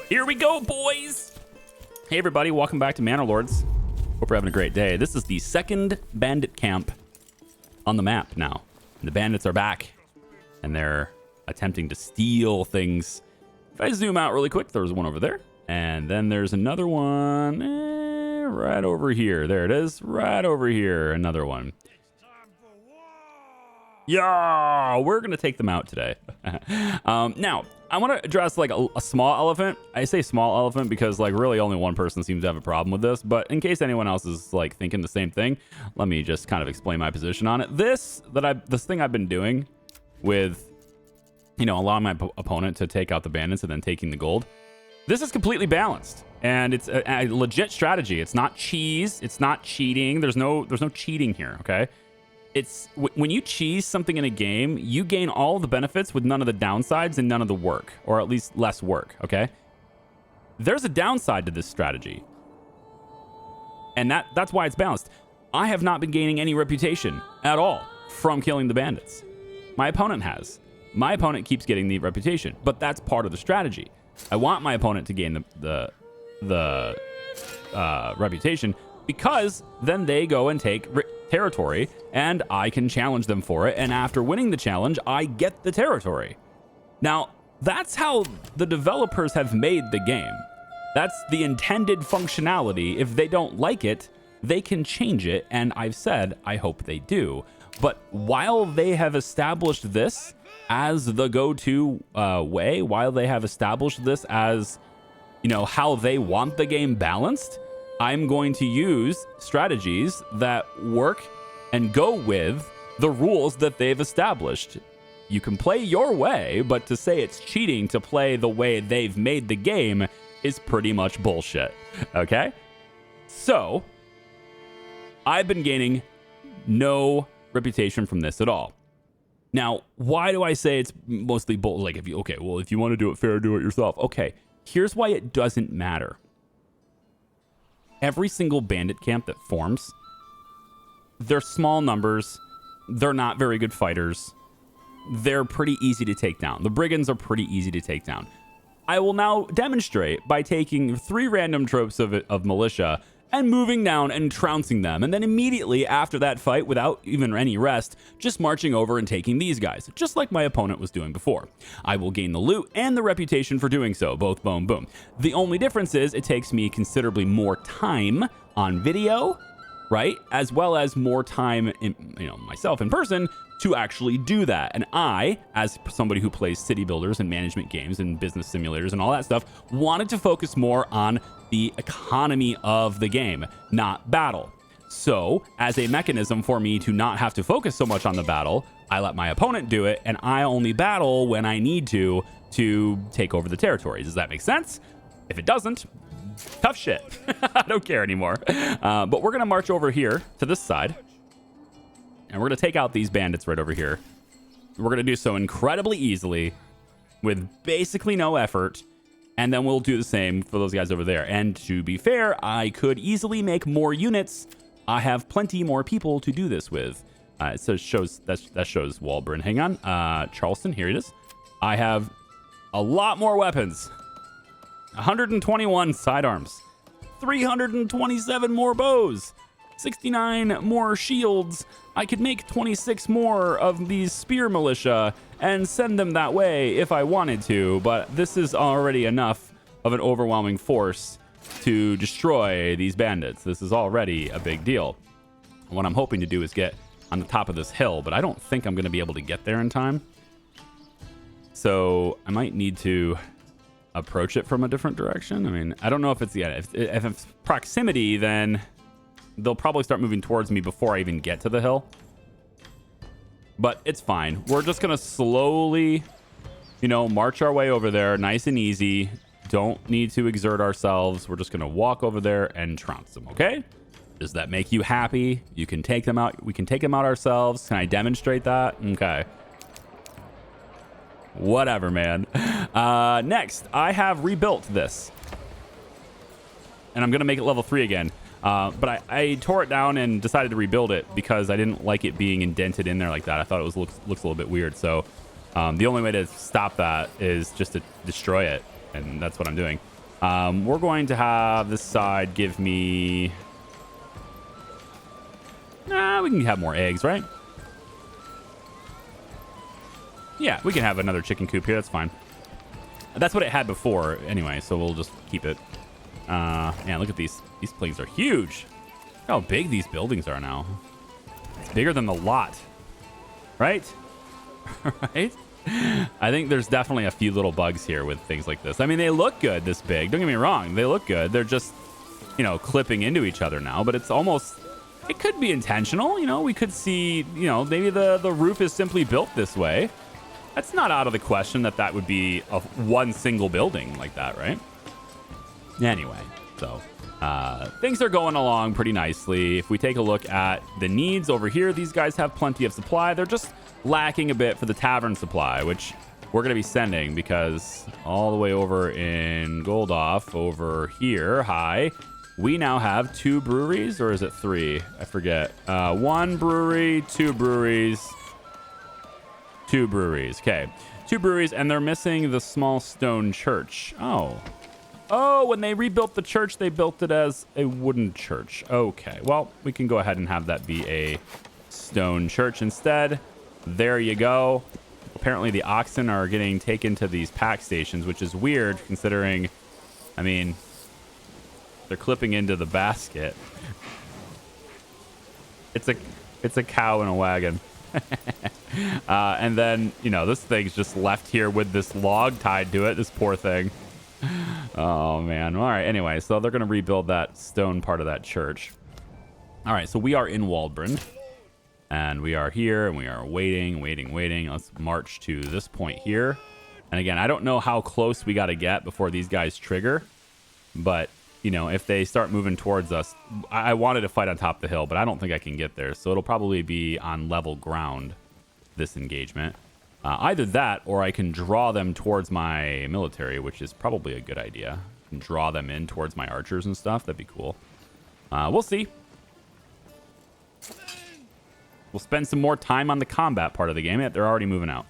Here we go, boys. Hey, everybody. Welcome back to Manor Lords. Hope you're having a great day. This is the second bandit camp on the map now. And the bandits are back, and they're attempting to steal things. If I zoom out really quick, there's one over there. And then there's another one right over here. There it is. Right over here. Another one. Yeah, we're going to take them out today. Now, I want to address like a small elephant. I say small elephant because like really only one person seems to have a problem with this. But in case anyone else is like thinking the same thing, let me just kind of explain my position on it. This thing I've been doing with, you know, allowing my opponent to take out the bandits and then taking the gold. This is completely balanced, and it's a legit strategy. It's not cheese. It's not cheating. There's no cheating here. Okay. It's when you cheese something in a game, you gain all of the benefits with none of the downsides and none of the work, or at least less work. Okay. There's a downside to this strategy, and that's why it's balanced. I have not been gaining any reputation at all from killing the bandits. My opponent has. My opponent keeps getting the reputation, but that's part of the strategy. I want my opponent to gain the reputation because then they go and take territory and I can challenge them for it. And after winning the challenge, I get the territory. Now, that's how the developers have made the game. That's the intended functionality. If they don't like it, they can change it. And I've said, I hope they do. But while they have established this as the go-to way, while they have established this as, you know, how they want the game balanced, I'm going to use strategies that work and go with the rules that they've established. You can play your way, but to say it's cheating to play the way they've made the game is pretty much bullshit. Okay? So, I've been gaining no reputation from this at all. Now, why do I say it's mostly bull? Like, if you want to do it fair, do it yourself. Okay, here's why it doesn't matter. Every single bandit camp that forms, they're small numbers. They're not very good fighters. They're pretty easy to take down. The brigands are pretty easy to take down. I will now demonstrate by taking 3 random tropes of militia and moving down and trouncing them. And then immediately after that fight, without even any rest, just marching over and taking these guys, just like my opponent was doing before. I will gain the loot and the reputation for doing so, both boom, boom. The only difference is it takes me considerably more time on video, right? As well as more time, myself in person to actually do that. And I, as somebody who plays city builders and management games and business simulators and all that stuff, wanted to focus more on the economy of the game, not battle. So, as a mechanism for me to not have to focus so much on the battle, I let my opponent do it, and I only battle when I need to take over the territory. Does that make sense? If it doesn't, tough shit. I don't care anymore. But we're going to march over here to this side, and we're going to take out these bandits right over here. We're going to do so incredibly easily with basically no effort. And then we'll do the same for those guys over there. And to be fair, I could easily make more units. I have plenty more people to do this with. That shows Walburn. Hang on. Charleston, here it is. I have a lot more weapons. 121 sidearms. 327 more bows. 69 more shields. I could make 26 more of these spear militia and send them that way if I wanted to, but this is already enough of an overwhelming force to destroy these bandits. This is already a big deal. What I'm hoping to do is get on the top of this hill, but I don't think I'm going to be able to get there in time. So I might need to approach it from a different direction. I mean, I don't know if it's if it's proximity, then they'll probably start moving towards me before I even get to the hill. But it's fine. We're just going to slowly, march our way over there. Nice and easy. Don't need to exert ourselves. We're just going to walk over there and trounce them, okay? Does that make you happy? You can take them out. We can take them out ourselves. Can I demonstrate that? Okay. Whatever, man. Next, I have rebuilt this. And I'm going to make it level 3 again. But I tore it down and decided to rebuild it because I didn't like it being indented in there like that. I thought it looks a little bit weird. So the only way to stop that is just to destroy it. and that's what I'm doing. We're going to have this side give me... we can have more eggs, right? Yeah, we can have another chicken coop here. That's fine. That's what it had before anyway, so we'll just keep it. Man, look at these. These planes are huge. Look how big these buildings are now. It's bigger than the lot. Right? Right? I think there's definitely a few little bugs here with things like this. I mean, they look good this big. Don't get me wrong. They look good. They're just, you know, clipping into each other now, but it's almost... It could be intentional. You know, we could see, you know, maybe the roof is simply built this way. That's not out of the question that would be one single building like that, right? Anyway, so things are going along pretty nicely. If we take a look at the needs over here, these guys have plenty of supply. They're just lacking a bit for the tavern supply, which we're going to be sending because all the way over in Goldoff over here, we now have 2 breweries, or is it 3? I forget. 1 brewery, 2 breweries. 2 breweries. Okay. 2 breweries, and they're missing the small stone church. Oh, when they rebuilt the church, they built it as a wooden church. Okay. Well, we can go ahead and have that be a stone church instead. There you go. Apparently, the oxen are getting taken to these pack stations, which is weird considering, I mean, they're clipping into the basket. It's a cow in a wagon. And then, you know, this thing's just left here with this log tied to it. This poor thing. Oh, man. All right. Anyway, so they're going to rebuild that stone part of that church. All right. So we are in Waldbrand. And we are here, and we are waiting. Let's march to this point here. And again, I don't know how close we got to get before these guys trigger. But, you know, if they start moving towards us, I wanted to fight on top of the hill, but I don't think I can get there. So it'll probably be on level ground, this engagement. Either that, or I can draw them towards my military, which is probably a good idea. And draw them in towards my archers and stuff. That'd be cool. We'll see. We'll spend some more time on the combat part of the game. Yeah, they're already moving out.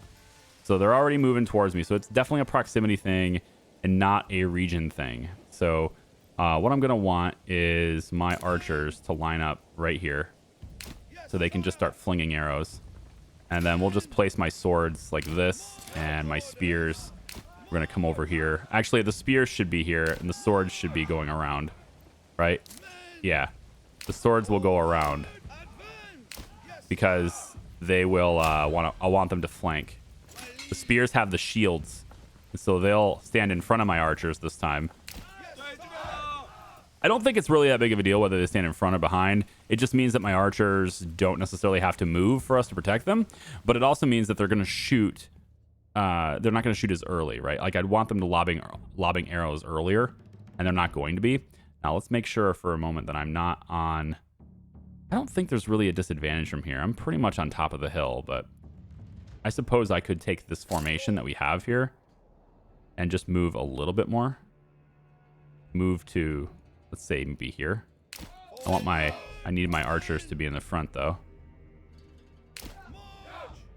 So they're already moving towards me. So it's definitely a proximity thing and not a region thing. So what I'm going to want is my archers to line up right here so they can just start flinging arrows. And then we'll just place my swords like this and my spears. We're going to come over here. Actually, the spears should be here and the swords should be going around, right? Yeah, the swords will go around because they will I want them to flank. The spears have the shields, so they'll stand in front of my archers this time. I don't think it's really that big of a deal whether they stand in front or behind. It just means that my archers don't necessarily have to move for us to protect them, but it also means that they're going to shoot. They're not going to shoot as early, right? Like I'd want them to lobbing arrows earlier, and they're not going to be. Now let's make sure for a moment that I'm not on. I don't think there's really a disadvantage from here. I'm pretty much on top of the hill, but I suppose I could take this formation that we have here and just move a little bit more. Move to, let's say, maybe here. I need my archers to be in the front though.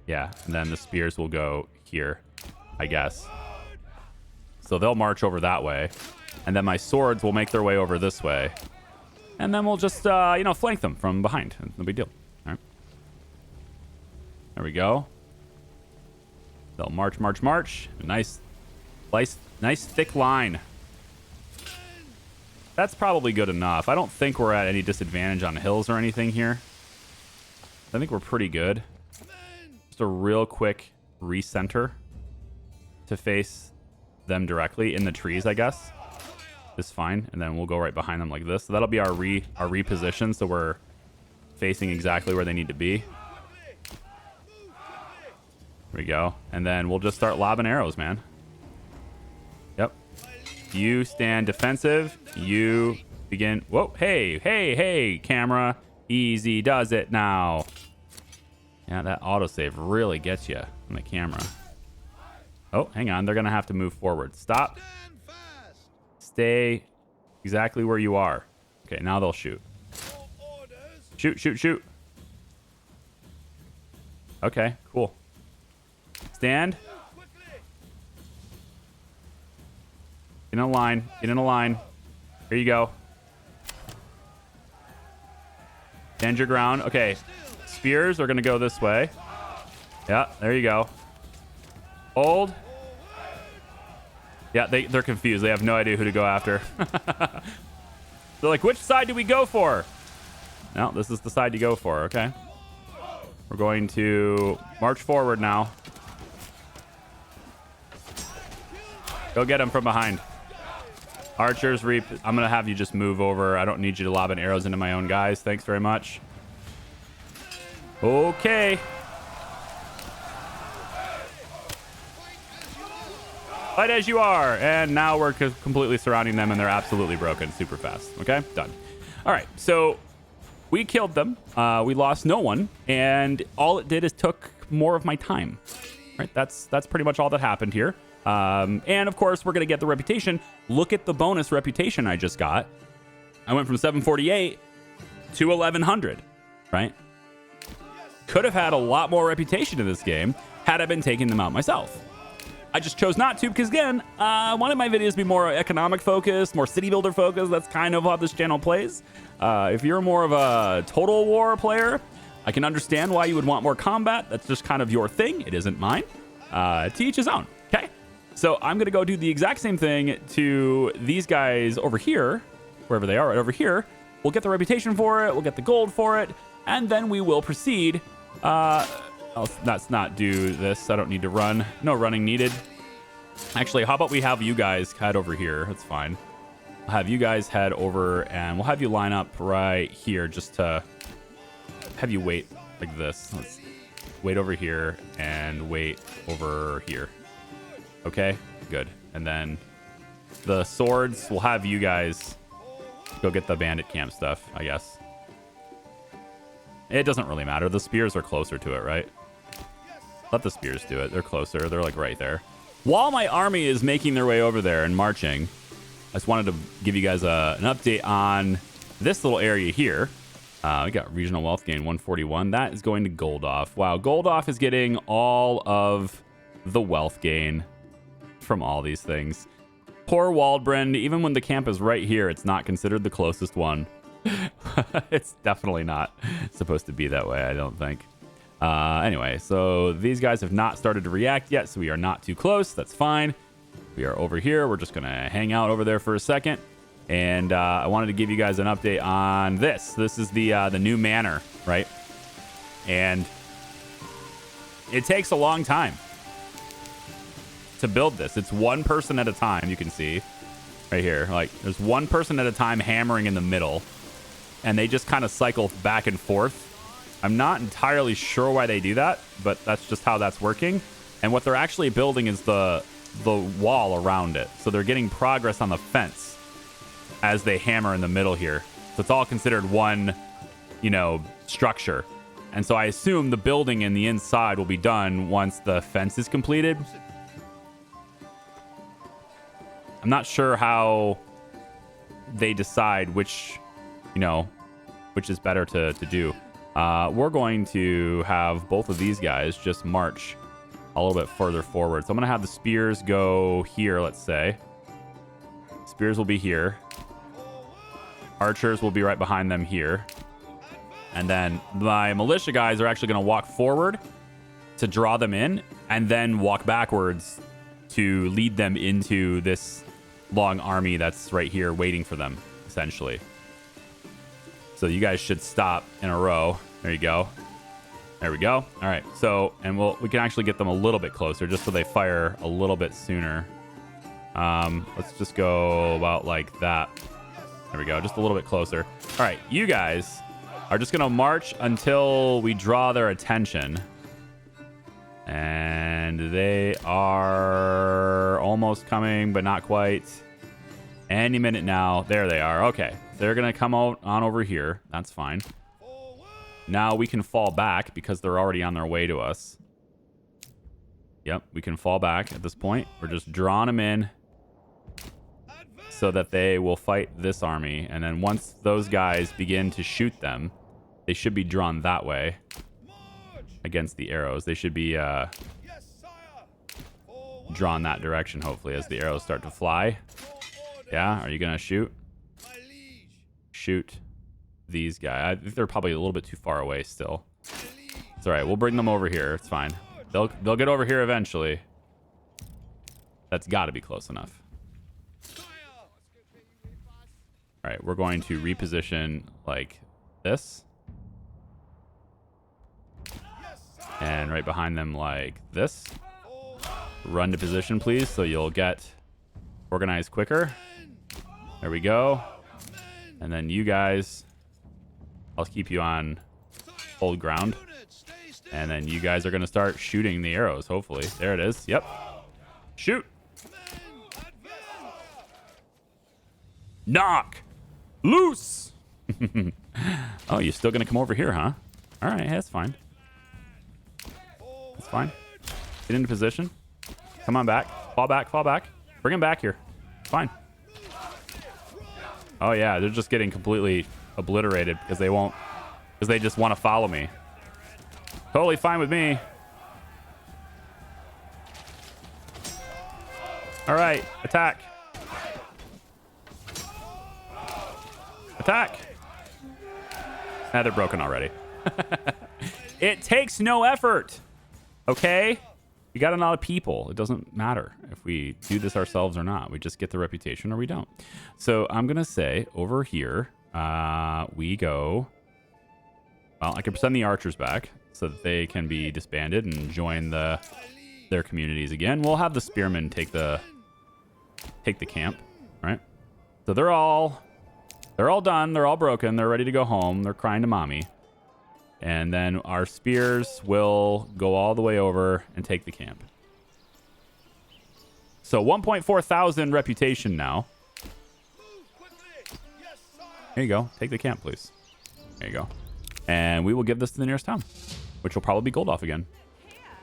Yeah, and then the spears will go here, I guess. So they'll march over that way, and then my swords will make their way over this way. And then we'll just, flank them from behind. No big deal. All right. There we go. They'll march. Nice thick line. That's probably good enough. I don't think we're at any disadvantage on hills or anything here. I think we're pretty good. Just a real quick recenter to face them directly in the trees, I guess. Is fine, and then we'll go right behind them like this. So that'll be our reposition, so we're facing exactly where they need to be. There we go. And then we'll just start lobbing arrows, man. Yep. You stand defensive. You begin. Whoa, hey, camera. Easy does it now. Yeah, that autosave really gets you on the camera. Oh, hang on. They're going to have to move forward. Stop. Stay exactly where you are. Okay, now they'll shoot. Shoot. Okay, cool. Stand. Get in a line. Get in a line. Here you go. Stand your ground. Okay. Spears are going to go this way. Yeah, there you go. Hold. Yeah, they're confused. They have no idea who to go after. They're like, which side do we go for? No, this is the side you go for. Okay. We're going to march forward now. Go get him from behind. Archers, reap. I'm going to have you just move over. I don't need you to lob arrows into my own guys. Thanks very much. Okay. Fight as you are. And now we're completely surrounding them, and they're absolutely broken super fast. Okay, done. All right, so we killed them. We lost no one, and all it did is took more of my time. Right? That's pretty much all that happened here. And of course, we're going to get the reputation. Look at the bonus reputation I just got. I went from 748 to 1100, right? Could have had a lot more reputation in this game had I been taking them out myself. I just chose not to because, again, I wanted my videos to be more economic focused, more city builder focused. That's kind of how this channel plays. If you're more of a Total War player, I can understand why you would want more combat. That's just kind of your thing. It isn't mine. To each his own. Okay. So I'm going to go do the exact same thing to these guys over here, wherever they are, right over here. We'll get the reputation for it. We'll get the gold for it. And then we will proceed. Let's not do this. I don't need to run. No running needed. Actually, how about we have you guys head over here? That's fine. I'll have you guys head over, and we'll have you line up right here just to have you wait like this. Let's wait over here and wait over here. Okay, good. And then the swords, we'll have you guys go get the bandit camp stuff, I guess. It doesn't really matter. The spears are closer to it, right? Let the spears do it. They're closer. They're like right there. While my army is making their way over there and marching, I just wanted to give you guys an update on this little area here. We got regional wealth gain 141. That is going to Goldoff. Wow, Goldoff is getting all of the wealth gain from all these things. Poor Waldbrand, even when the camp is right here, it's not considered the closest one. It's definitely not supposed to be that way, I don't think. Anyway, so these guys have not started to react yet, so we are not too close. That's fine. We are over here. We're just going to hang out over there for a second. And I wanted to give you guys an update on this. This is the new manor, right? And it takes a long time to build this. It's one person at a time, you can see right here. Like, there's one person at a time hammering in the middle, and they just kind of cycle back and forth. I'm not entirely sure why they do that, but that's just how that's working. And what they're actually building is the wall around it. So they're getting progress on the fence as they hammer in the middle here. So it's all considered one, structure. And so I assume the building in the inside will be done once the fence is completed. I'm not sure how they decide which is better to do. We're going to have both of these guys just march a little bit further forward. So I'm going to have the spears go here, let's say. Spears will be here. Archers will be right behind them here. And then my militia guys are actually going to walk forward to draw them in, and then walk backwards to lead them into this long army that's right here waiting for them, essentially. So you guys should stop in a row. There you go. There we go. All right. So, and we can actually get them a little bit closer just so they fire a little bit sooner. Let's just go about like that. There we go. Just a little bit closer. All right. You guys are just going to march until we draw their attention. And they are almost coming, but not quite. Any minute now. There they are. Okay. They're going to come out on over here. That's fine. Now we can fall back because they're already on their way to us. Yep, we can fall back at this point. We're just drawing them in so that they will fight this army. And then once those guys begin to shoot them, they should be drawn that way against the arrows. They should be drawn that direction, hopefully, as the arrows start to fly. Yeah, are you gonna shoot? Shoot these guys. I think they're probably a little bit too far away still. It's all right. We'll bring them over here. It's fine. They'll get over here eventually. That's got to be close enough. All right, we're going to reposition like this. And right behind them like this. Run to position, please, so you'll get organized quicker. There we go. And then you guys, I'll keep you on hold ground. And then you guys are going to start shooting the arrows, hopefully. There it is. Yep. Shoot. Knock. Loose. Oh, you're still going to come over here, huh? All right, that's fine. That's fine. Get into position. Come on back. Fall back. Fall back. Bring him back here. It's fine. Oh, yeah. They're just getting completely obliterated because they won't. Because they just want to follow me. Totally fine with me. All right. Attack. Attack. Ah, they're broken already. It takes no effort. Okay? We got a lot of people. It doesn't matter if we do this ourselves or not. We just get the reputation or we don't. So I'm going to say over here, we go. Well, I can send the archers back so that they can be disbanded and join their communities again. We'll have the spearmen take the camp, right? So they're all done. They're all broken. They're ready to go home. They're crying to mommy. And then our spears will go all the way over and take the camp. So 1.4 thousand reputation now. There you go. Take the camp, please. There you go. And we will give this to the nearest town, which will probably be gold off again.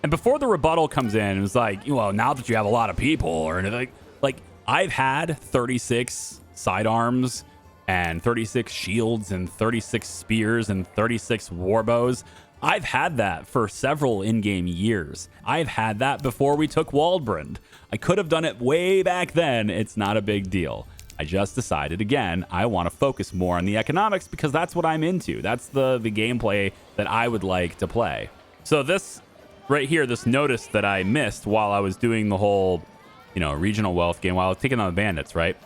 And before the rebuttal comes in, it was like, well, now that you have a lot of people or anything, like I've had 36 sidearms and 36 shields and 36 spears and 36 warbows. I've had that for several in-game years. I've had that before we took Waldbrand. I could have done it way back then. It's not a big deal. I just decided, again, I want to focus more on the economics because that's what I'm into. That's the gameplay that I would like to play. So this right here, this notice that I missed while I was doing the whole, regional wealth game, while I was taking on the bandits, right?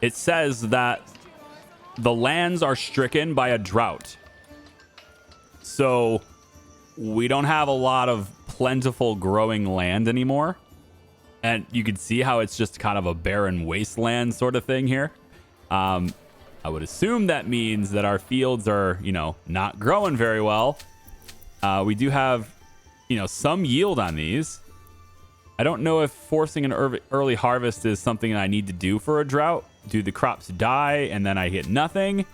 It says that the lands are stricken by a drought. So we don't have a lot of plentiful growing land anymore. And you can see how it's just kind of a barren wasteland sort of thing here. I would assume that means that our fields are, not growing very well. We do have, some yield on these. I don't know if forcing an early harvest is something that I need to do for a drought. Do the crops die and then I get nothing?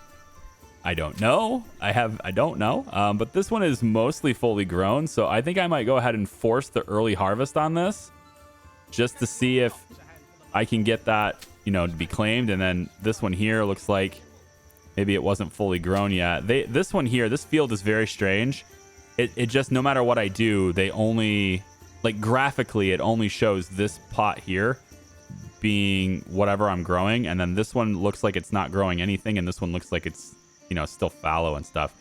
I don't know. I don't know. But this one is mostly fully grown. So I think I might go ahead and force the early harvest on this just to see if I can get that, to be claimed. And then this one here looks like maybe it wasn't fully grown yet. This one here, this field is very strange. It just, no matter what I do, they only, like graphically, it only shows this plot here being whatever I'm growing, and then this one looks like it's not growing anything, and this one looks like it's still fallow and stuff.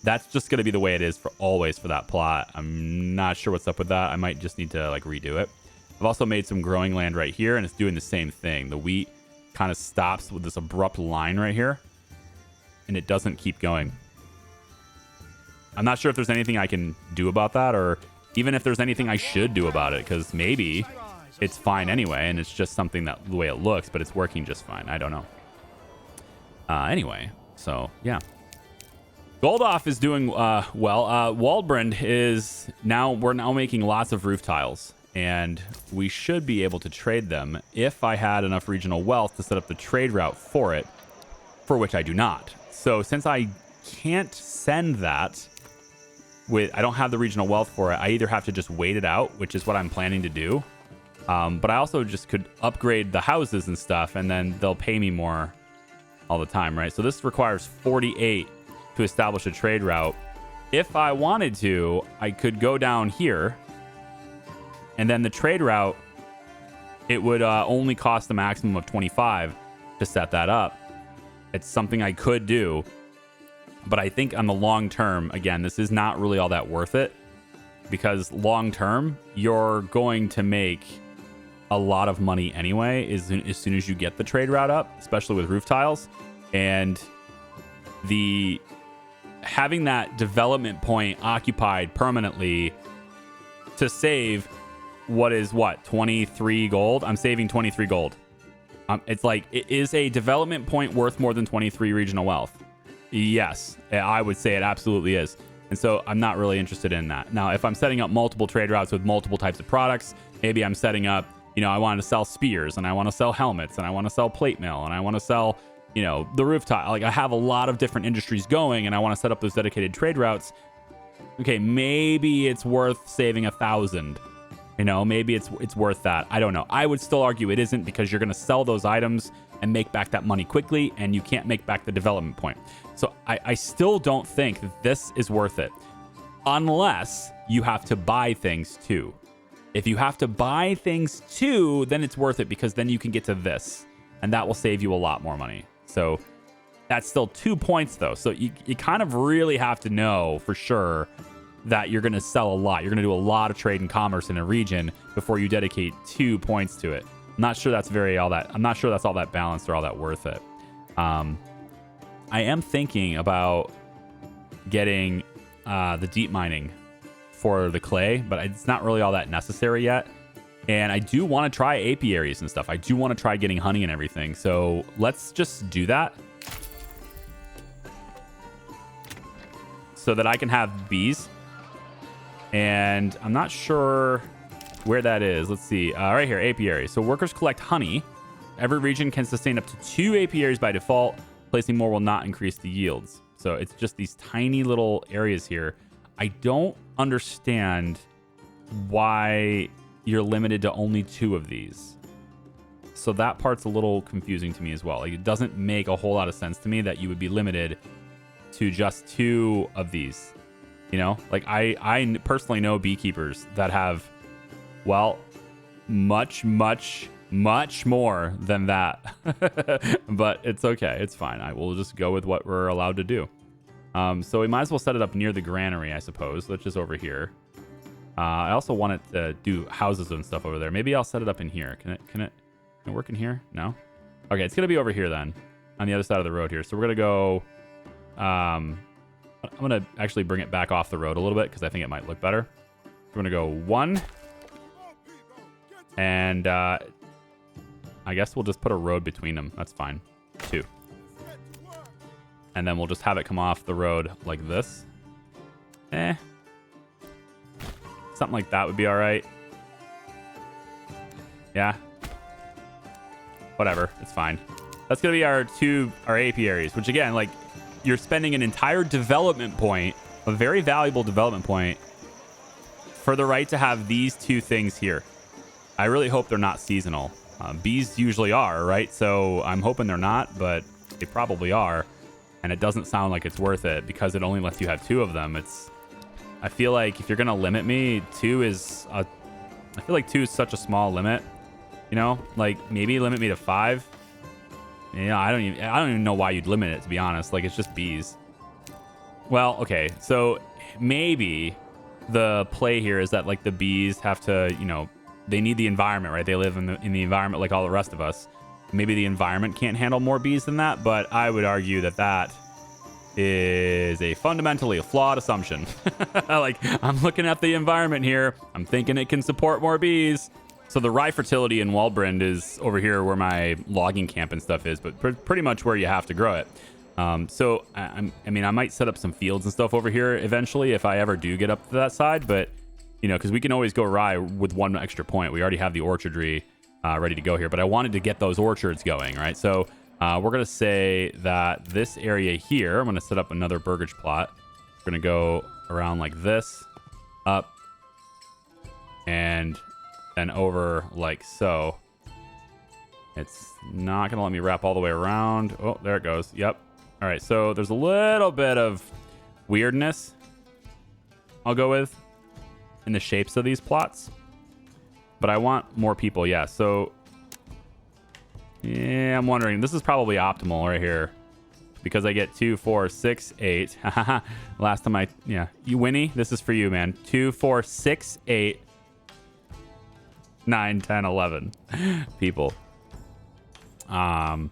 That's just going to be the way it is for always for that plot. I'm not sure what's up with that. I might just need to like redo it. I've also made some growing land right here, and it's doing the same thing. The wheat kind of stops with this abrupt line right here, and it doesn't keep going. I'm not sure if there's anything I can do about that, or even if there's anything I should do about it, because maybe it's fine anyway, and it's just something that the way it looks, but it's working just fine. I don't know. Anyway, so yeah. Goldoff is doing well. Waldbrand is we're now making lots of roof tiles, and we should be able to trade them if I had enough regional wealth to set up the trade route for it, for which I do not. So since I can't send that I don't have the regional wealth for it, I either have to just wait it out, which is what I'm planning to do. But I also just could upgrade the houses and stuff, and then they'll pay me more all the time, right? So this requires 48 to establish a trade route. If I wanted to, I could go down here, and then the trade route, it would only cost the maximum of 25. to set that up. It's something I could do, but I think on the long term, again, this is not really all that worth it, because long term, you're going to make a lot of money anyway as soon as you get the trade route up, especially with roof tiles. And having that development point occupied permanently to save what 23 gold. I'm saving 23 gold. It's like, is a development point worth more than 23 regional wealth? Yes, I would say it absolutely is. And so I'm not really interested in that. Now, if I'm setting up multiple trade routes with multiple types of products, maybe I'm setting up, I want to sell spears, and I want to sell helmets, and I want to sell plate mail, and I want to sell, the roof tile. Like, I have a lot of different industries going, and I want to set up those dedicated trade routes. Okay, maybe it's worth saving 1,000. Maybe it's worth that. I don't know. I would still argue it isn't, because you're going to sell those items and make back that money quickly, and you can't make back the development point. So I still don't think that this is worth it, unless you have to buy things too. If you have to buy things too, then it's worth it, because then you can get to this, and that will save you a lot more money. So that's still 2 points, though. So you kind of really have to know for sure that you're going to sell a lot. You're going to do a lot of trade and commerce in a region before you dedicate 2 points to it. I'm not sure that's I'm not sure that's all that balanced or all that worth it. I am thinking about getting the deep mining for the clay, but it's not really all that necessary yet. And I do want to try apiaries and stuff. I do want to try getting honey and everything. So let's just do that, so that I can have bees. And I'm not sure where that is. Let's see. Right here, apiary. So workers collect honey. Every region can sustain up to 2 apiaries by default. Placing more will not increase the yields. So it's just these tiny little areas here. I don't understand why you're limited to only 2 of these. So that part's a little confusing to me as well. Like, it doesn't make a whole lot of sense to me that you would be limited to just 2 of these. Like, I personally know beekeepers that have, well, much more than that. But it's okay. It's fine. I will just go with what we're allowed to do. So we might as well set it up near the granary, I suppose, which is over here. I also want it to do houses and stuff over there. Maybe I'll set it up in here. Can it work in here? No? Okay, it's going to be over here then, on the other side of the road here. So we're going to go... I'm going to actually bring it back off the road a little bit, because I think it might look better. We're going to go 1. And I guess we'll just put a road between them. That's fine. 2. And then we'll just have it come off the road like this. Something like that would be all right. Yeah. Whatever. It's fine. That's going to be our apiaries, which, again, like, you're spending an entire development point, a very valuable development point, for the right to have these 2 things here. I really hope they're not seasonal. Bees usually are, right? So I'm hoping they're not, but they probably are. And it doesn't sound like it's worth it, because it only lets you have 2 of them. I feel like if you're going to limit me, 2 is... I feel like 2 is such a small limit. Like, maybe limit me to 5. I don't even know why you'd limit it, to be honest. Like, it's just bees. Well, okay. So maybe the play here is that, like, the bees have to, they need the environment, right? They live in the environment like all the rest of us. Maybe the environment can't handle more bees than that, but I would argue that is a fundamentally flawed assumption. Like, I'm looking at the environment here. I'm thinking it can support more bees. So the rye fertility in Waldbrand is over here where my logging camp and stuff is, but pretty much where you have to grow it. So I might set up some fields and stuff over here eventually if I ever do get up to that side. But, because we can always go rye with 1 extra point. We already have the orchardry ready to go here, but I wanted to get those orchards going, right? So we're going to say that this area here, I'm going to set up another burgage plot. We're going to go around like this, up, and then over like so. It's not going to let me wrap all the way around. Oh, there it goes. Yep. All right, so there's a little bit of weirdness, I'll go with, in the shapes of these plots. But I want more people, yeah. So Yeah, I'm wondering. This is probably optimal right here. Because I get 2, 4, 6, 8. Last time yeah. You, Winnie, this is for you, man. 2, 4, 6, 8, 9, 10, 11 people. But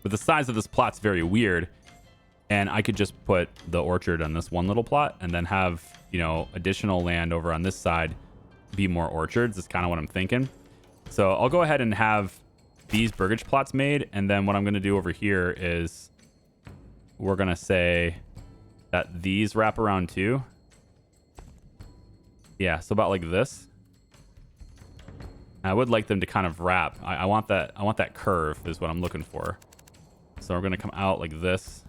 the size of this plot's very weird. And I could just put the orchard on this one little plot and then have, you know, additional land over on this side be more orchards. That's kind of what I'm thinking. So I'll go ahead and have these burgage plots made. And then what I'm going to do over here is we're going to say that these wrap around too. Yeah, so about like this. I would like them to kind of wrap. I want that curve is what I'm looking for. So we're going to come out like this.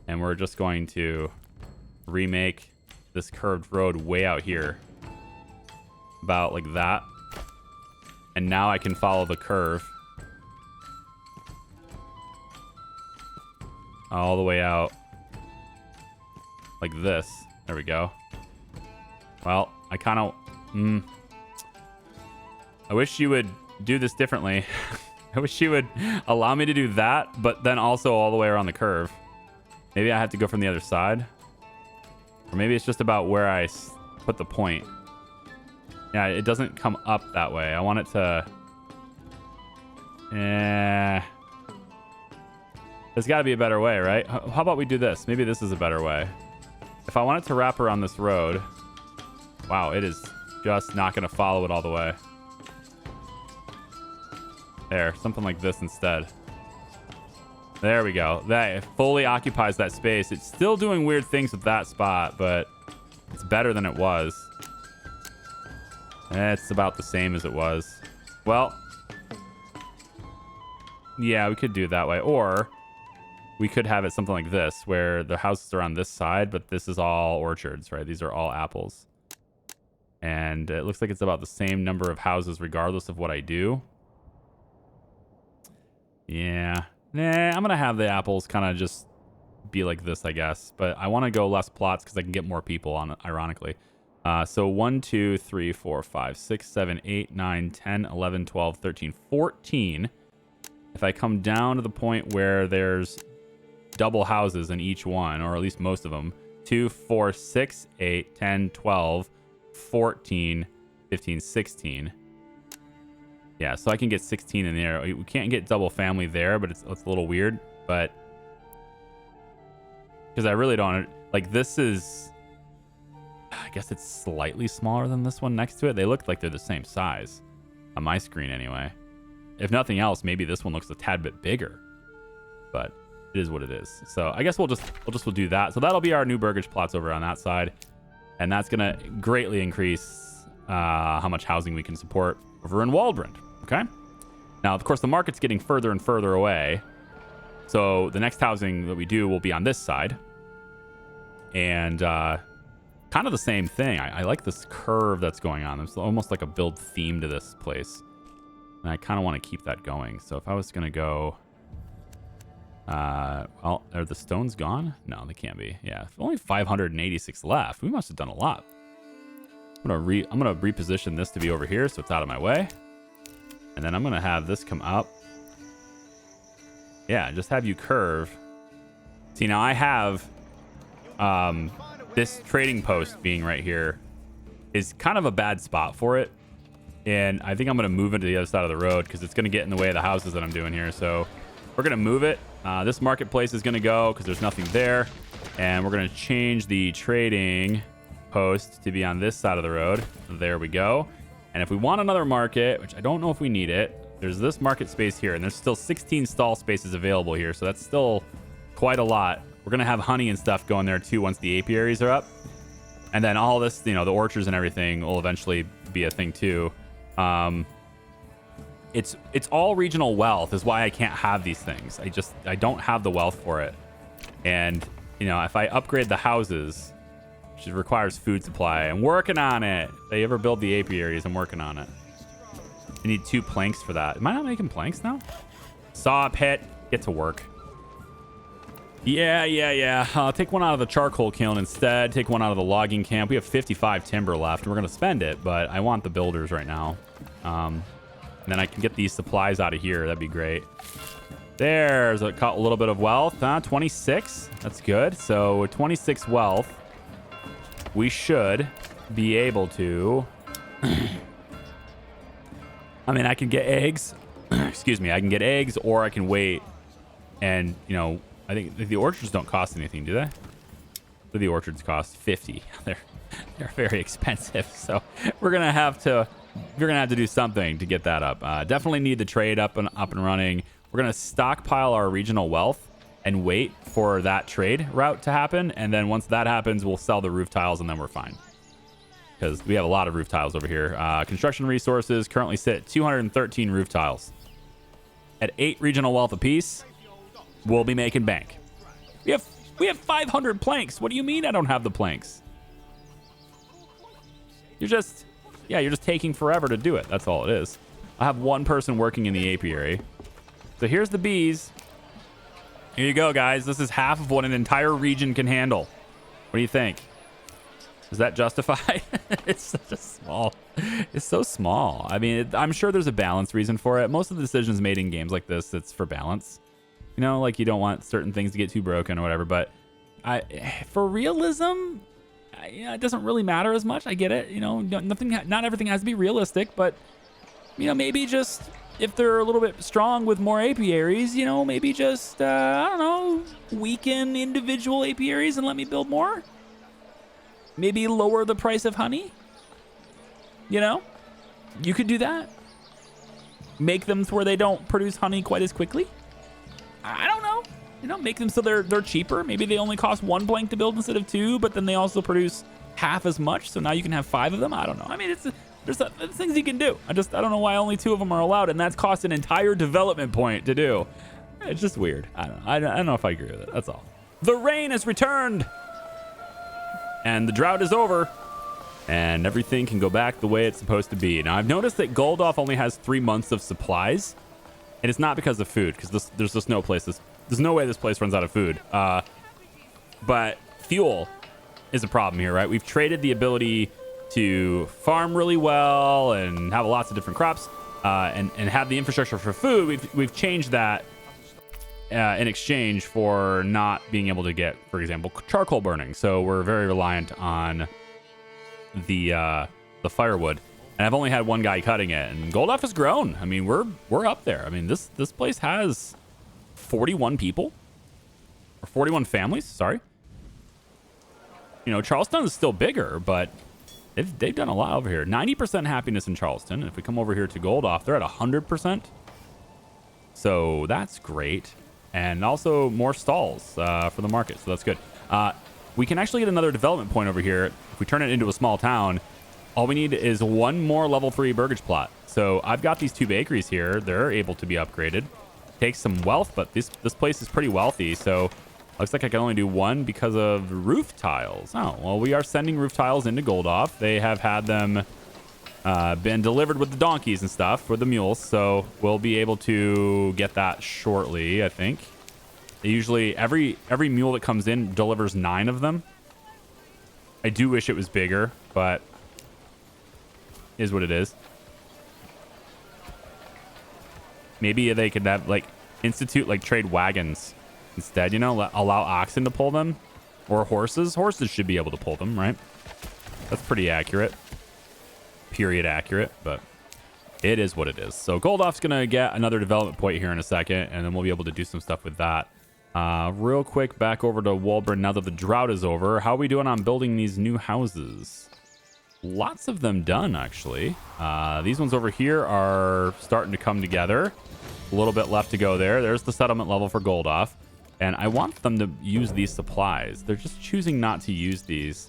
And we're just going to remake this curved road way out here. About like that. And now I can follow the curve all the way out like this. There we go. Well, I kind of... I wish you would do this differently. I wish you would allow me to do that, but then also all the way around the curve. Maybe I have to go from the other side. Or maybe it's just about where I put the point. Yeah, it doesn't come up that way. I want it to... There's got to be a better way, right? How about we do this? Maybe this is a better way. If I want it to wrap around this road... Wow, it is just not going to follow it all the way. There, something like this instead. There we go. That fully occupies that space. It's still doing weird things with that spot, but it's better than it was. It's about the same as it was. Well, yeah, we could do it that way. Or we could have it something like this, where the houses are on this side, but this is all orchards, right? These are all apples. And it looks like it's about the same number of houses regardless of what I do. Yeah. Nah, I'm going to have the apples kind of just be like this, I guess. But I want to go less plots because I can get more people on it, ironically. So 1, 2, 3, 4, 5, 6, 7, 8, 9, 10, 11, 12, 13, 14. If I come down to the point where there's double houses in each one, or at least most of them, 2, 4, 6, 8, 10, 12, 14, 15, 16. Yeah, so I can get 16 in there. We can't get double family there, but it's a little weird. But because I really don't... Like, this is... I guess it's slightly smaller than this one next to it. They look like they're the same size. On my screen, anyway. If nothing else, maybe this one looks a tad bit bigger. But it is what it is. So I guess we'll do that. So that'll be our new burgage plots over on that side. And that's going to greatly increase how much housing we can support over in Waldron. Okay. Now, of course, the market's getting further and further away. So the next housing that we do will be on this side. And kind of the same thing. I like this curve that's going on. There's almost like a build theme to this place. And I kind of want to keep that going. So if I was going to go... well, are the stones gone? No, they can't be. Yeah, only 586 left. We must have done a lot. I'm gonna reposition this to be over here so it's out of my way. And then I'm gonna have this come up. Yeah, just have you curve. See, now I have this trading post being right here is kind of a bad spot for it. And I think I'm gonna move it to the other side of the road because it's gonna get in the way of the houses that I'm doing here. So we're gonna move it. This marketplace is gonna go because there's nothing there. And we're gonna change the trading post to be on this side of the road. There we go. And if we want another market, which I don't know if we need it, there's this market space here, and there's still 16 stall spaces available here, so that's still quite a lot. We're gonna have honey and stuff going there too once the apiaries are up, and then all this, you know, the orchards and everything will eventually be a thing too. It's all regional wealth is why I can't have these things. I don't have the wealth for it, and you know, if I upgrade the houses, which requires food supply. I'm working on it. If they ever build the apiaries, I'm working on it. I need 2 planks for that. Am I not making planks now? Saw pit. Get to work. Yeah. I'll take one out of the charcoal kiln instead. Take one out of the logging camp. We have 55 timber left. We're going to spend it, but I want the builders right now. And then I can get these supplies out of here. That'd be great. There's a little bit of wealth. 26. That's good. So 26 wealth. We should be able to... I mean, I can get eggs. Excuse me. I can get eggs, or I can wait. And, you know, I think the orchards don't cost anything, do they? The orchards cost 50. They're very expensive. So we're gonna have to do something to get that up. Definitely need the trade up and running. We're gonna stockpile our regional wealth and wait for that trade route to happen. And then once that happens, we'll sell the roof tiles and then we're fine. Because we have a lot of roof tiles over here. Construction resources currently sit at 213 roof tiles. At 8 regional wealth apiece, we'll be making bank. We have 500 planks. What do you mean I don't have the planks? You're just taking forever to do it. That's all it is. I have one person working in the apiary. So here's the bees. Here you go, guys. This is half of what an entire region can handle. What do you think? Is that justified? It's such a small. It's so small. I mean, I'm sure there's a balance reason for it. Most of the decisions made in games like this, it's for balance. You know, like you don't want certain things to get too broken or whatever. But for realism, it doesn't really matter as much. I get it. You know, not everything has to be realistic, but you know, maybe just if they're a little bit strong with more apiaries, you know, maybe just I don't know, weaken individual apiaries and let me build more. Maybe lower the price of honey. You know, you could do that. Make them to where they don't produce honey quite as quickly. I don't know. You know, make them so they're cheaper. Maybe they only cost 1 blank to build instead of 2, but then they also produce half as much. So now you can have 5 of them. I don't know. I mean, there's things you can do. I don't know why only 2 of them are allowed, and that's cost an entire development point to do. It's just weird. I don't know if I agree with it. That's all. The rain has returned, and the drought is over, and everything can go back the way it's supposed to be. Now I've noticed that Goldoff only has 3 months of supplies, and it's not because of food, because there's just no place. There's no way this place runs out of food. But fuel is a problem here, right? We've traded the ability to farm really well and have lots of different crops and have the infrastructure for food. We've changed that in exchange for not being able to get, for example, charcoal burning. So we're very reliant on the firewood. And I've only had one guy cutting it, and Goldoff has grown. I mean, we're up there. I mean, this place has 41 people or 41 families. Sorry. You know, Charleston is still bigger, but they've done a lot over here. 90% happiness in Charleston. And if we come over here to Goldoff, they're at 100%. So that's great. And also more stalls for the market. So that's good. We can actually get another development point over here. If we turn it into a small town, all we need is 1 more level 3 burgage plot. So I've got these 2 bakeries here. They're able to be upgraded. Takes some wealth, but this place is pretty wealthy. So looks like I can only do 1 because of roof tiles. Oh, well, we are sending roof tiles into Goldoff. They have had them been delivered with the donkeys and stuff, with the mules. So we'll be able to get that shortly, I think. Usually every mule that comes in delivers 9 of them. I do wish it was bigger, but is what it is. Maybe they could have institute trade wagons instead, you know, allow oxen to pull them, or horses. Horses should be able to pull them, right? That's pretty accurate. Period accurate, but it is what it is. So Goldoff's going to get another development point here in a second, and then we'll be able to do some stuff with that. Real quick, back over to Walburn now that the drought is over. How are we doing on building these new houses? Lots of them done, actually. These ones over here are starting to come together. A little bit left to go there. There's the settlement level for Goldoff. And I want them to use these supplies. They're just choosing not to use these.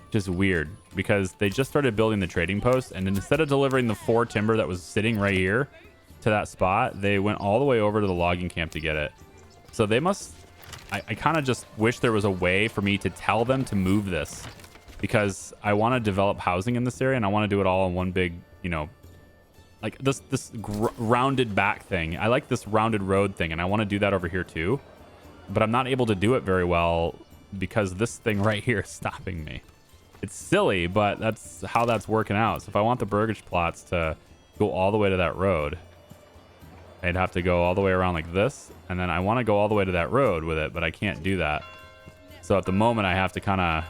Which is weird, because they just started building the trading post, and instead of delivering the 4 timber that was sitting right here to that spot, they went all the way over to the logging camp to get it. So they must... I kind of just wish there was a way for me to tell them to move this, because I want to develop housing in this area, and I want to do it all in one big, you know, like this rounded back thing. I like this rounded road thing, and I want to do that over here too, but I'm not able to do it very well because this thing right here is stopping me. It's silly, but that's how that's working out. So if I want the burgage plots to go all the way to that road. I'd have to go all the way around like this. And then I want to go all the way to that road with it, but I can't do that. So at the moment, I have to kind of...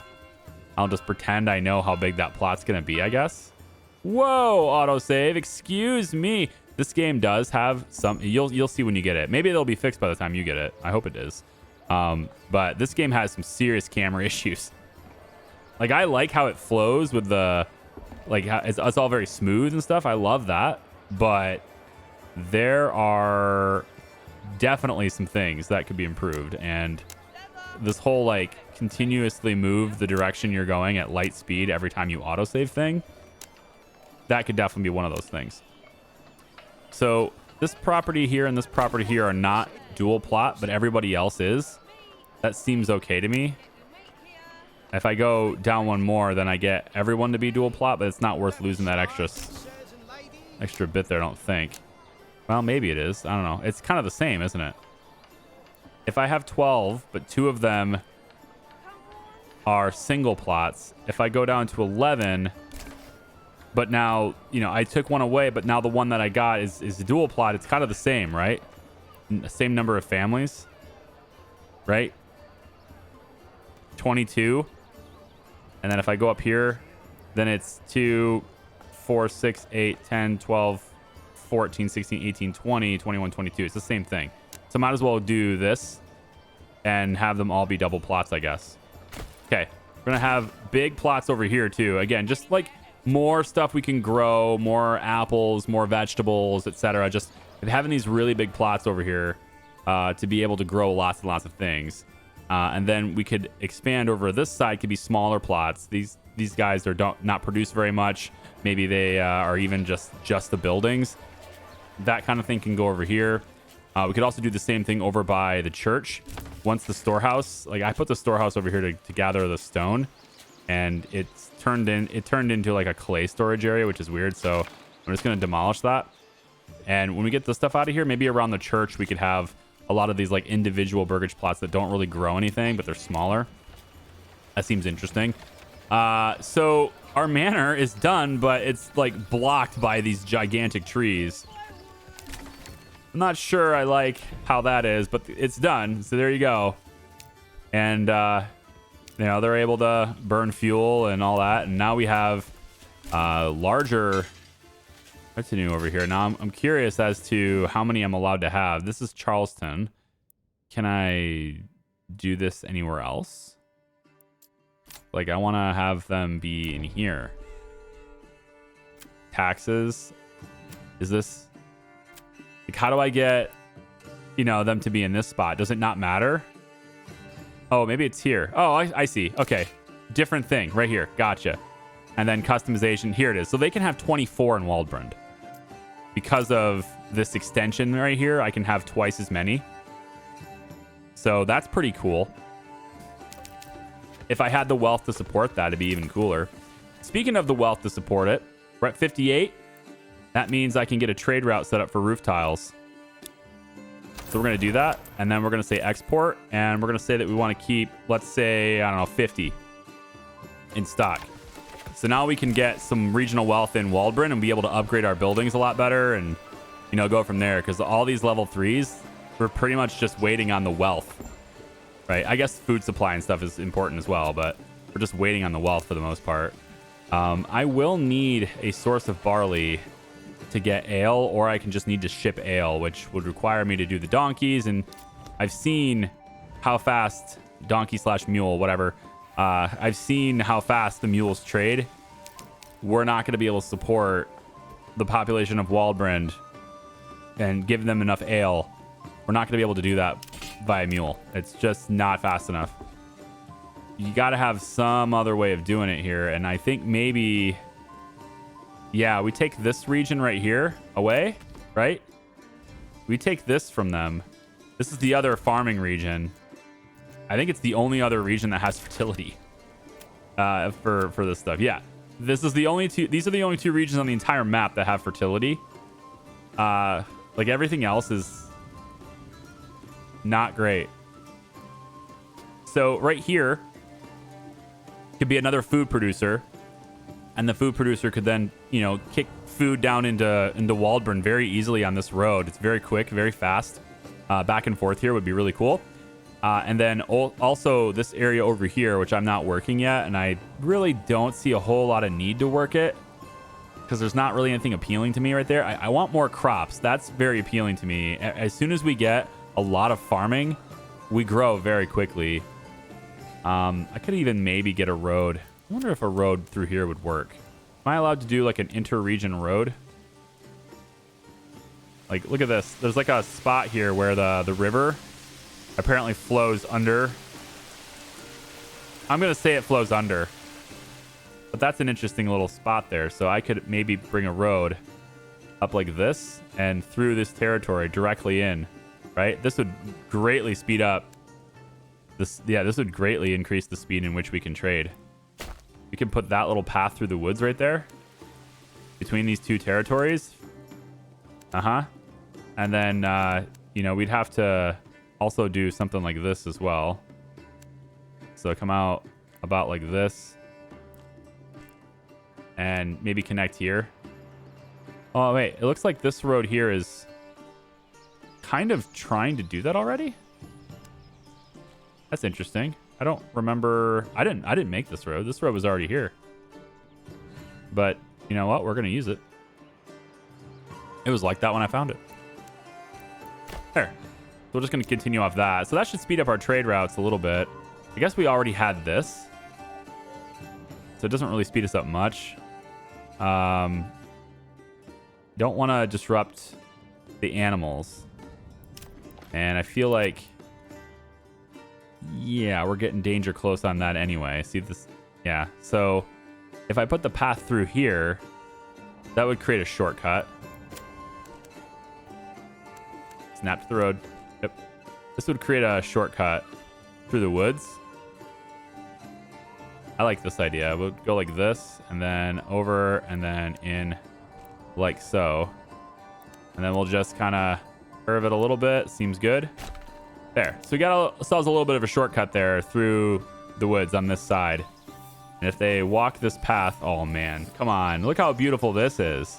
I'll just pretend I know how big that plot's going to be, I guess. Whoa, autosave. Excuse me. This game does have some... You'll see when you get it. Maybe it'll be fixed by the time you get it. I hope it is. But this game has some serious camera issues. Like, I like how it flows with the... Like, it's all very smooth and stuff. I love that. But there are definitely some things that could be improved. And this whole, like, continuously move the direction you're going at light speed every time you autosave thing, that could definitely be one of those things. So this property here and this property here are not dual plot, but everybody else is. That seems okay to me. If I go down one more, then I get everyone to be dual plot, but it's not worth losing that extra bit there, I don't think. Well, maybe it is. I don't know. It's kind of the same, isn't it? If I have 12, but 2 of them are single plots, if I go down to 11, but now, you know, I took one away, but now the one that I got is a dual plot, it's kind of the same, right? Same number of families, right? 22. And then if I go up here, then it's 2, 4, 6, 8, 10, 12, 14, 16, 18, 20, 21, 22. It's the same thing. So might as well do this and have them all be double plots, I guess. Okay. We're going to have big plots over here, too. Again, just like more stuff we can grow, more apples, more vegetables, etc. Just having these really big plots over here to be able to grow lots and lots of things. And then we could expand over this side, could be smaller plots. These guys don't not produce very much. Maybe they are even just the buildings. That kind of thing can go over here. We could also do the same thing over by the church. Once the storehouse, like I put the storehouse over here to gather the stone, and it turned into like a clay storage area, which is weird. So I'm just going to demolish that. And when we get the stuff out of here, maybe around the church, we could have a lot of these like individual burgage plots that don't really grow anything, but they're smaller. That seems interesting. So our manor is done, but it's like blocked by these gigantic trees. I'm not sure I like how that is, but it's done. So there you go. And, you know, they're able to burn fuel and all that. And now we have larger... What's new over here? Now I'm curious as to how many I'm allowed to have. This is Charleston. Can I do this anywhere else? Like, I want to have them be in here. Taxes. Is this... Like, how do I get, you know, them to be in this spot? Does it not matter? Oh, maybe it's here. Oh, I see. Okay. Different thing right here. Gotcha. And then customization. Here it is. So they can have 24 in Waldbrand. Because of this extension right here, I can have twice as many. So that's pretty cool. If I had the wealth to support that, it'd be even cooler. Speaking of the wealth to support it, we're at 58. That means I can get a trade route set up for roof tiles. So we're going to do that. And then we're going to say export. And we're going to say that we want to keep, let's say, I don't know, 50 in stock. So now we can get some regional wealth in Waldbrand and be able to upgrade our buildings a lot better and, you know, go from there. Because all these level 3s, we're pretty much just waiting on the wealth. Right? I guess food supply and stuff is important as well, but we're just waiting on the wealth for the most part. I will need a source of barley to get ale, or I can just need to ship ale, which would require me to do the donkeys. And I've seen how fast donkey/mule, whatever. I've seen how fast the mules trade. We're not going to be able to support the population of Waldbrand and give them enough ale. We're not going to be able to do that via mule. It's just not fast enough. You got to have some other way of doing it here. And I think maybe... Yeah, we take this region right here away, right? We take this from them. This is the other farming region. I think it's the only other region that has fertility for this stuff. Yeah, this is the only two. These are the only 2 regions on the entire map that have fertility. Like everything else is not great. So right here could be another food producer. And the food producer could then, you know, kick food down into Waldron very easily on this road. It's very quick, very fast. Back and forth here would be really cool. And then also this area over here, which I'm not working yet, and I really don't see a whole lot of need to work it because there's not really anything appealing to me right there. I want more crops. That's very appealing to me. As soon as we get a lot of farming, we grow very quickly. I could even maybe get a road. I wonder if a road through here would work. Am I allowed to do like an inter-region road? Like, look at this. There's like a spot here where the river apparently flows under. I'm going to say it flows under. But that's an interesting little spot there. So I could maybe bring a road up like this and through this territory directly in, right? This would greatly speed up this. Yeah, this would greatly increase the speed in which we can trade. We can put that little path through the woods right there between these two territories. And then, you know, we'd have to also do something like this as well. So come out about like this and maybe connect here. Oh, wait, it looks like this road here is kind of trying to do that already. That's interesting. I don't remember. I didn't make this road. This road was already here. But you know what? We're going to use it. It was like that when I found it. There. So we're just going to continue off that. So that should speed up our trade routes a little bit. I guess we already had this. So it doesn't really speed us up much. Don't want to disrupt the animals. And I feel like, yeah, we're getting danger close on that anyway. See this? Yeah. So if I put the path through here, that would create a shortcut. Snap to the road. Yep. This would create a shortcut through the woods. I like this idea. We'll go like this and then over and then in like so. And then we'll just kind of curve it a little bit. Seems good. There. So we got ourselves a little bit of a shortcut there through the woods on this side. And if they walk this path, oh man, come on. Look how beautiful this is.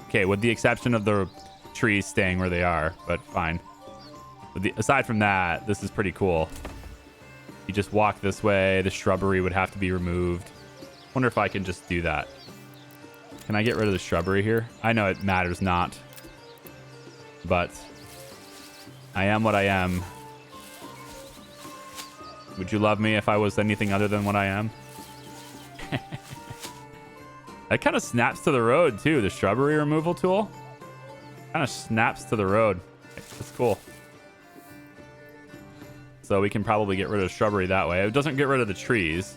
Okay, with the exception of the trees staying where they are, but fine. Aside from that, this is pretty cool. You just walk this way, the shrubbery would have to be removed. Wonder if I can just do that. Can I get rid of the shrubbery here? I know it matters not, but I am what I am. Would you love me if I was anything other than what I am? That kind of snaps to the road too, the shrubbery removal tool. Kind of snaps to the road. That's cool. So we can probably get rid of shrubbery that way. It doesn't get rid of the trees,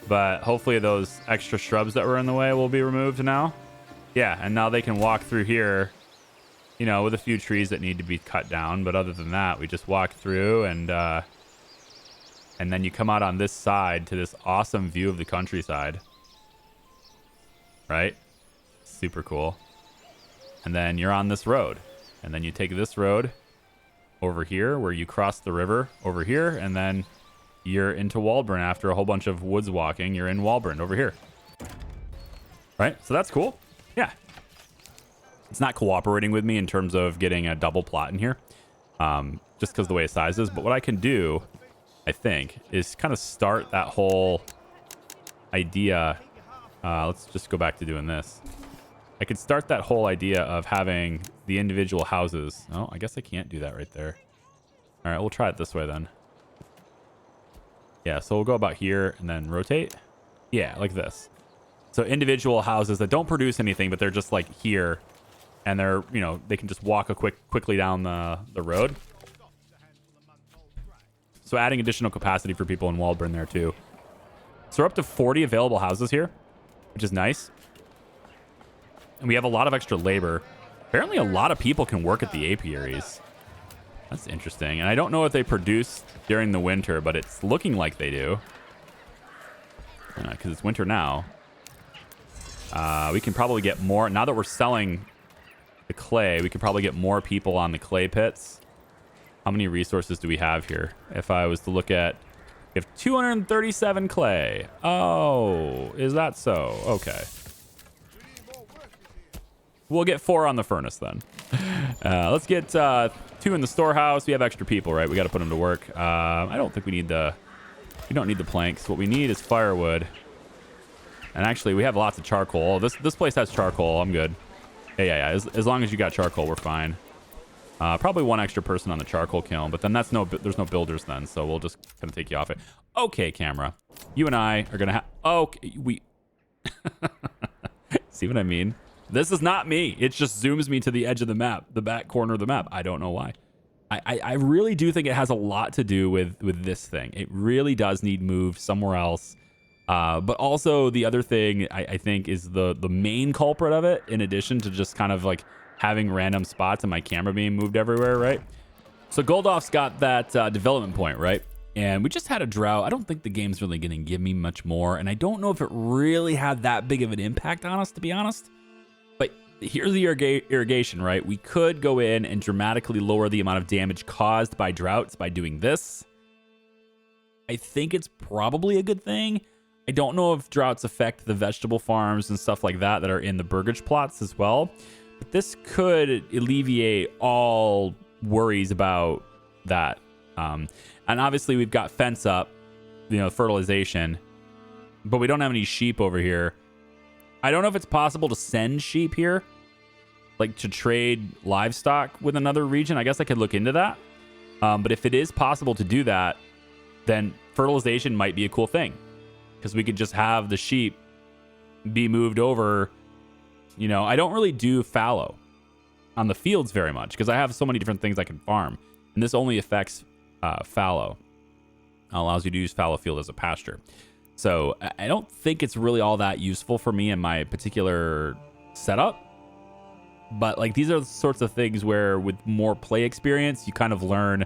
but hopefully those extra shrubs that were in the way will be removed now. Yeah, and now they can walk through here, you know, with a few trees that need to be cut down. But other than that, we just walk through and then you come out on this side to this awesome view of the countryside. Right? Super cool. And then you're on this road. And then you take this road over here where you cross the river over here. And then you're into Waldron after a whole bunch of woods walking. You're in Waldron over here. Right? So that's cool. Yeah. It's not cooperating with me in terms of getting a double plot in here. Just because the way it sizes. But what I can do, I think, is kind of start that whole idea. Let's just go back to doing this. I could start that whole idea of having the individual houses. Oh, I guess I can't do that right there. All right, we'll try it this way then. Yeah, so we'll go about here and then rotate. Yeah, like this. So individual houses that don't produce anything, but they're just like here. And they're, you know, they can just walk quickly down the road. So adding additional capacity for people in Waldron there too. So we're up to 40 available houses here, which is nice. And we have a lot of extra labor. Apparently a lot of people can work at the apiaries. That's interesting. And I don't know if they produce during the winter, but it's looking like they do. Because it's winter now. We can probably get more. Now that we're selling the clay, we could probably get more people on the clay pits. How many resources do we have here? If I was to look at, we have 237 clay. Oh, is that so? Okay. We'll get 4 on the furnace then. Let's get 2 in the storehouse. We have extra people, right? We got to put them to work. I don't think we need the... We don't need the planks. What we need is firewood. And actually, we have lots of charcoal. Oh, this place has charcoal. I'm good. Yeah. As long as you got charcoal, we're fine. Probably 1 extra person on the charcoal kiln, but then there's no builders then, so we'll just kind of take you off it. Okay, camera. You and I are gonna have... Okay, we... See what I mean? This is not me. It just zooms me to the edge of the map, the back corner of the map. I don't know why. I really do think it has a lot to do with this thing. It really does need moved somewhere else. But also the other thing I think is the main culprit of it, in addition to just kind of like having random spots and my camera being moved everywhere, right? So Goldoff's got that development point, right? And we just had a drought. I don't think the game's really going to give me much more. And I don't know if it really had that big of an impact on us, to be honest. But here's the irrigation, right? We could go in and dramatically lower the amount of damage caused by droughts by doing this. I think it's probably a good thing. I don't know if droughts affect the vegetable farms and stuff like that are in the burgage plots as well. But this could alleviate all worries about that. And obviously we've got fence up, fertilization, but we don't have any sheep over here. I don't know if it's possible to send sheep here, like to trade livestock with another region. I guess I could look into that. But if it is possible to do that, then fertilization might be a cool thing, because we could just have the sheep be moved over. I don't really do fallow on the fields very much because I have so many different things I can farm. And this only affects fallow. Allows you to use fallow field as a pasture. So I don't think it's really all that useful for me in my particular setup. But like these are the sorts of things where with more play experience, you kind of learn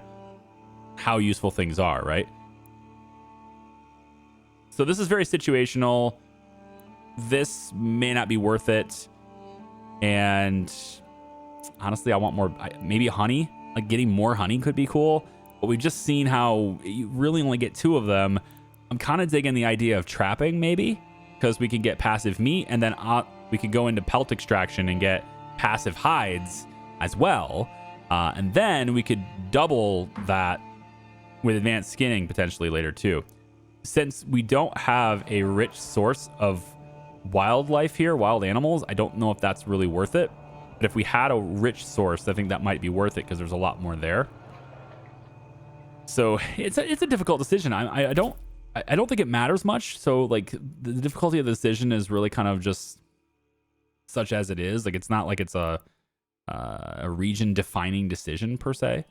how useful things are, right? So this is very situational. This may not be worth it. And honestly, I want more, maybe honey. Like getting more honey could be cool. But we've just seen how you really only get 2 of them. I'm kind of digging the idea of trapping maybe, because we can get passive meat, and then we could go into pelt extraction and get passive hides as well. And then we could double that with advanced skinning potentially later too. Since we don't have a rich source of wildlife here, wild animals, I don't know if that's really worth it. But if we had a rich source, I think that might be worth it because there's a lot more there. So it's a difficult decision. I don't think it matters much. So like the difficulty of the decision is really kind of just such as it is. Like it's not like it's a region defining decision per se.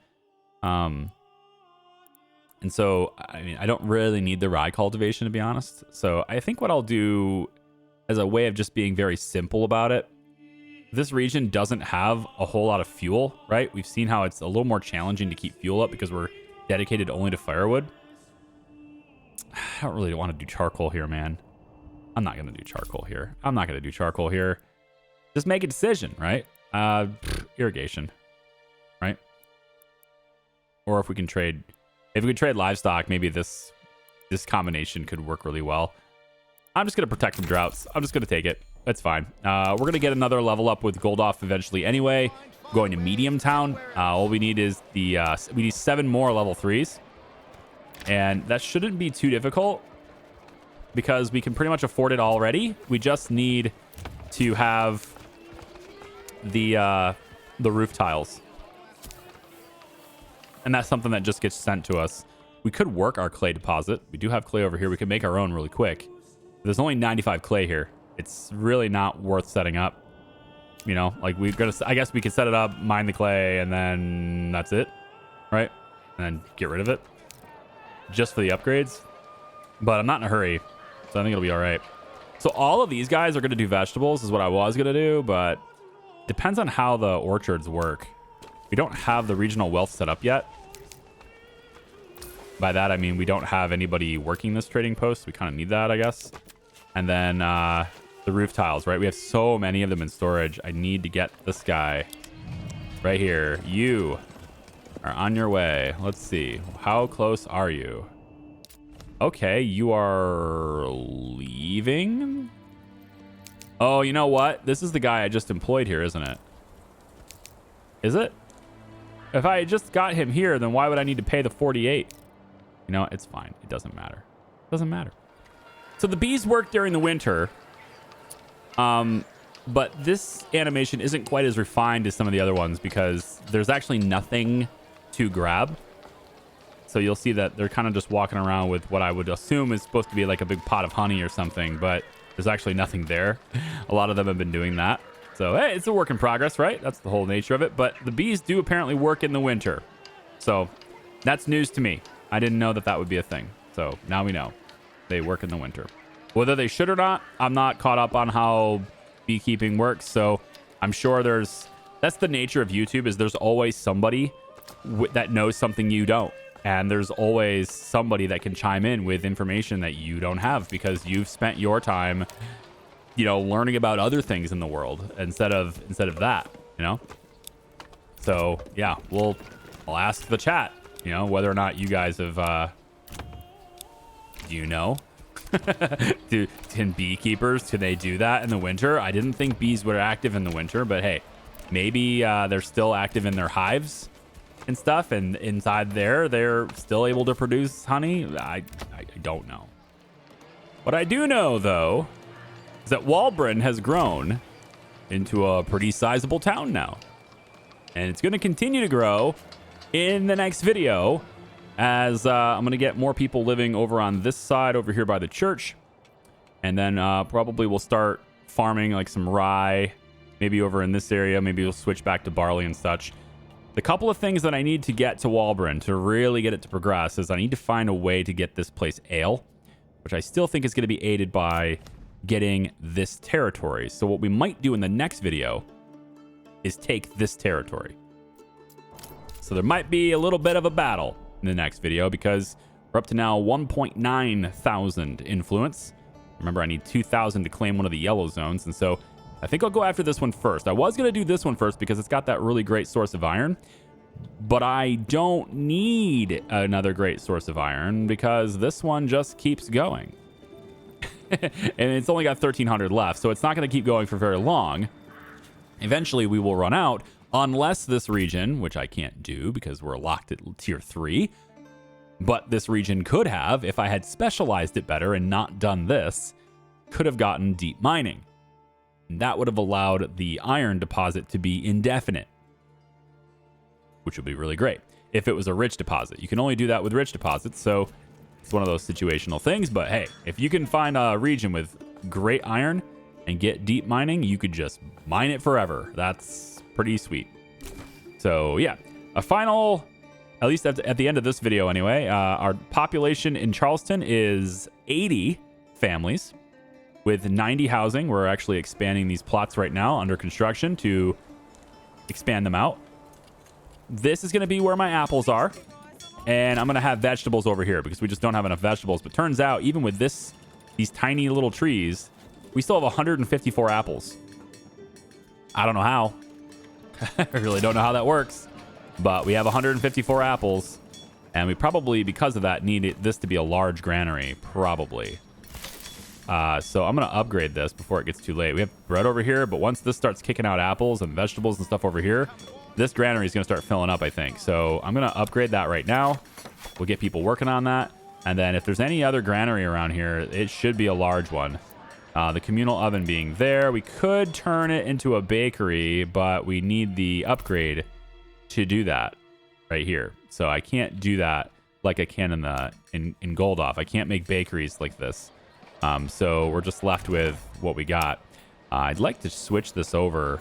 And so I mean I don't really need the rye cultivation, to be honest. So I think what I'll do as a way of just being very simple about it, this region doesn't have a whole lot of fuel, right? We've seen how it's a little more challenging to keep fuel up because we're dedicated only to firewood. I don't really want to do charcoal here, man. I'm not going to do charcoal here. Just make a decision, right? Irrigation, right? Or if we can trade livestock, maybe this combination could work really well. I'm just going to protect from droughts. I'm just going to take it. That's fine. We're going to get another level up with Goldoff eventually anyway. Going to Medium Town. All we need is we need 7 more level 3s. And that shouldn't be too difficult because we can pretty much afford it already. We just need to have the roof tiles. And that's something that just gets sent to us. We could work our clay deposit. We do have clay over here. We could make our own really quick. There's only 95 clay here. It's really not worth setting up. Like I guess we could set it up, mine the clay, and then that's it, right? And then get rid of it just for the upgrades. But I'm not in a hurry, so I think it'll be all right. So all of these guys are going to do vegetables is what I was going to do, but depends on how the orchards work. We don't have the regional wealth set up yet. By that, I mean we don't have anybody working this trading post. We kind of need that, I guess. And then the roof tiles, right? We have so many of them in storage. I need to get this guy right here. You are on your way. Let's see. How close are you? Okay, you are leaving. Oh, you know what? This is the guy I just employed here, isn't it? Is it? If I just got him here, then why would I need to pay the 48? You know, it's fine. It doesn't matter. It doesn't matter. So the bees work during the winter. But this animation isn't quite as refined as some of the other ones because there's actually nothing to grab. So you'll see that they're kind of just walking around with what I would assume is supposed to be like a big pot of honey or something, but there's actually nothing there. A lot of them have been doing that. So, hey, it's a work in progress, right? That's the whole nature of it. But the bees do apparently work in the winter. So that's news to me. I didn't know that that would be a thing. So now we know they work in the winter. Whether they should or not, I'm not caught up on how beekeeping works. So I'm sure that's the nature of YouTube, is there's always somebody that knows something you don't. And there's always somebody that can chime in with information that you don't have because you've spent your time, you know, learning about other things in the world instead of that, you know? So yeah, I'll ask the chat, you know, whether or not you guys have, do you know? Can beekeepers, can they do that in the winter? I didn't think bees were active in the winter, but hey, maybe they're still active in their hives and stuff, and inside there they're still able to produce honey. I don't know. What I do know though is that Walbrin has grown into a pretty sizable town now, and it's going to continue to grow in the next video as I'm going to get more people living over on this side over here by the church, and then probably we'll start farming like some rye, maybe over in this area. Maybe we'll switch back to barley and such. The couple of things that I need to get to Walbrin to really get it to progress is I need to find a way to get this place ale, which I still think is going to be aided by getting this territory. So what we might do in the next video is take this territory. So there might be a little bit of a battle in the next video because we're up to now 1.9 thousand influence. Remember, I need 2,000 to claim one of the yellow zones, and so I think I'll go after this one first. I was going to do this one first because it's got that really great source of iron, but I don't need another great source of iron because this one just keeps going. And it's only got 1,300 left, so it's not going to keep going for very long. Eventually, we will run out unless this region, which I can't do because we're locked at tier 3, but this region could have, if I had specialized it better and not done this, could have gotten deep mining. That would have allowed the iron deposit to be indefinite, which would be really great. If it was a rich deposit, you can only do that with rich deposits. So it's one of those situational things. But hey, if you can find a region with great iron and get deep mining, you could just mine it forever. That's pretty sweet. So yeah, a final, at least at the end of this video anyway, our population in Charleston is 80 families. With 90 housing. We're actually expanding these plots right now under construction to expand them out. This is going to be where my apples are. And I'm going to have vegetables over here because we just don't have enough vegetables. But turns out, even with these tiny little trees, we still have 154 apples. I don't know how. I really don't know how that works. But we have 154 apples. And we probably, because of that, need this to be a large granary. Probably. So I'm going to upgrade this before it gets too late. We have bread over here, but once this starts kicking out apples and vegetables and stuff over here, this granary is going to start filling up, I think. So I'm going to upgrade that right now. We'll get people working on that. And then if there's any other granary around here, it should be a large one. The communal oven being there, we could turn it into a bakery, but we need the upgrade to do that right here. So I can't do that like I can in Goldoff. I can't make bakeries like this. So we're just left with what we got. I'd like to switch this over.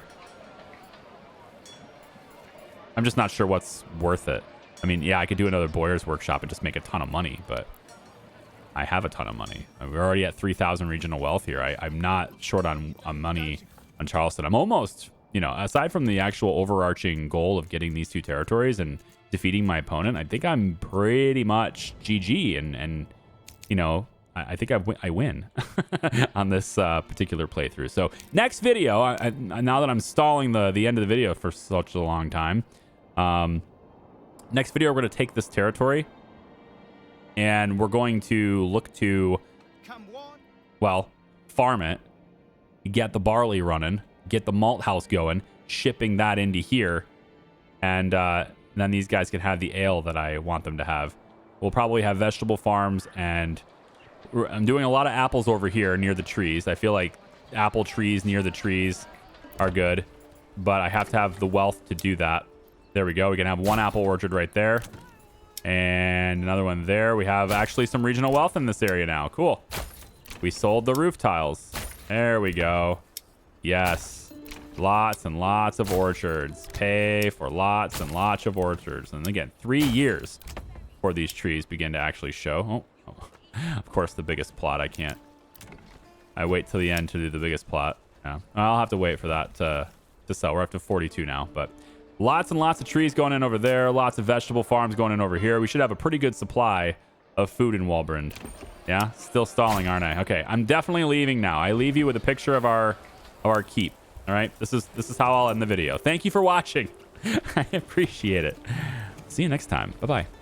I'm just not sure what's worth it. I mean, yeah, I could do another Boyer's Workshop and just make a ton of money, but I have a ton of money. We're already at 3,000 regional wealth here. I'm not short on money on Charleston. I'm almost, you know, aside from the actual overarching goal of getting these two territories and defeating my opponent, I think I'm pretty much GG and you know, I think I win on this particular playthrough. So next video, now that I'm stalling the end of the video for such a long time, next video we're going to take this territory and we're going to look to, well, farm it, get the barley running, get the malt house going, shipping that into here, and then these guys can have the ale that I want them to have. We'll probably have vegetable farms, and I'm doing a lot of apples over here near the trees. I feel like apple trees near the trees are good, but I have to have the wealth to do that. There we go. We can have one apple orchard right there and another one there. We have actually some regional wealth in this area now. Cool. We sold the roof tiles. There we go. Yes. Lots and lots of orchards. Pay for lots and lots of orchards. And again, 3 years before these trees begin to actually show. Oh. Of course, the biggest plot. I wait till the end to do the biggest plot. Yeah. I'll have to wait for that to sell. We're up to 42 now, but lots and lots of trees going in over there. Lots of vegetable farms going in over here. We should have a pretty good supply of food in Walbrand. Yeah, still stalling, aren't I? Okay, I'm definitely leaving now. I leave you with a picture of our keep. All right, this is how I'll end the video. Thank you for watching. I appreciate it. See you next time. Bye-bye.